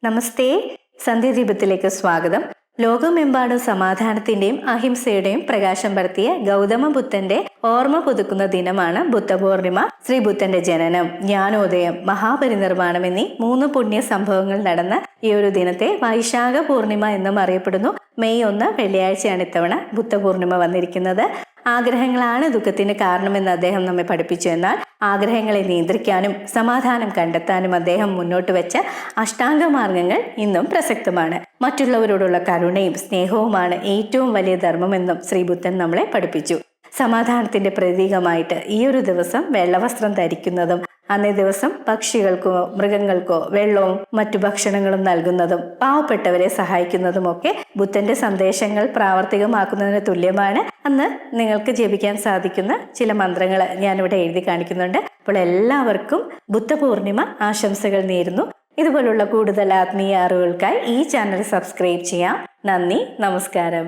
നമസ്തേ, സന്ധ്യാദീപത്തിലേക്ക് സ്വാഗതം. ലോകമെമ്പാടും സമാധാനത്തിന്റെയും അഹിംസയുടെയും പ്രകാശം പരത്തിയ ഗൗതമ ബുദ്ധന്റെ ഓർമ്മ പുതുക്കുന്ന ദിനമാണ് ബുദ്ധപൂർണിമ. ശ്രീ ബുദ്ധന്റെ ജനനം, ജ്ഞാനോദയം, മഹാപരിനിർവാണം എന്നീ 3 പുണ്യ സംഭവങ്ങൾ നടന്ന ഈ ഒരു ദിനത്തെ വൈശാഖ പൂർണിമ എന്നും അറിയപ്പെടുന്നു. മെയ് 1 വെള്ളിയാഴ്ചയാണ് ഇത്തവണ ബുദ്ധപൂർണിമ വന്നിരിക്കുന്നത്. ആഗ്രഹങ്ങളാണ് ദുഃഖത്തിന് കാരണമെന്ന് അദ്ദേഹം നമ്മെ പഠിപ്പിച്ചു. എന്നാൽ ആഗ്രഹങ്ങളെ നിയന്ത്രിക്കാനും സമാധാനം കണ്ടെത്താനും അദ്ദേഹം മുന്നോട്ട് വെച്ച അഷ്ടാംഗ മാർഗങ്ങൾ ഇന്നും പ്രസക്തമാണ്. മറ്റുള്ളവരോടുള്ള കരുണയും സ്നേഹവുമാണ് ഏറ്റവും വലിയ ധർമ്മമെന്നും ശ്രീ ബുദ്ധൻ നമ്മളെ പഠിപ്പിച്ചു. സമാധാനത്തിന്റെ പ്രതീകമായിട്ട് ഈ ഒരു ദിവസം വെള്ളവസ്ത്രം ധരിക്കുന്നതും അന്നേ ദിവസം പക്ഷികൾക്കോ മൃഗങ്ങൾക്കോ വെള്ളവും മറ്റു ഭക്ഷണങ്ങളും നൽകുന്നതും പാവപ്പെട്ടവരെ സഹായിക്കുന്നതുമൊക്കെ ബുദ്ധന്റെ സന്ദേശങ്ങൾ പ്രാവർത്തികമാക്കുന്നതിന് തുല്യമാണ്. അന്ന് നിങ്ങൾക്ക് ജപിക്കാൻ സാധിക്കുന്ന ചില മന്ത്രങ്ങൾ ഞാനിവിടെ എഴുതി കാണിക്കുന്നുണ്ട്. അപ്പോൾ എല്ലാവർക്കും ബുദ്ധപൂർണിമ ആശംസകൾ നേരുന്നു. ഇതുപോലുള്ള കൂടുതൽ ആത്മീയ അറിവുകൾക്കായി ഈ ചാനൽ സബ്സ്ക്രൈബ് ചെയ്യാം. നന്ദി, നമസ്കാരം.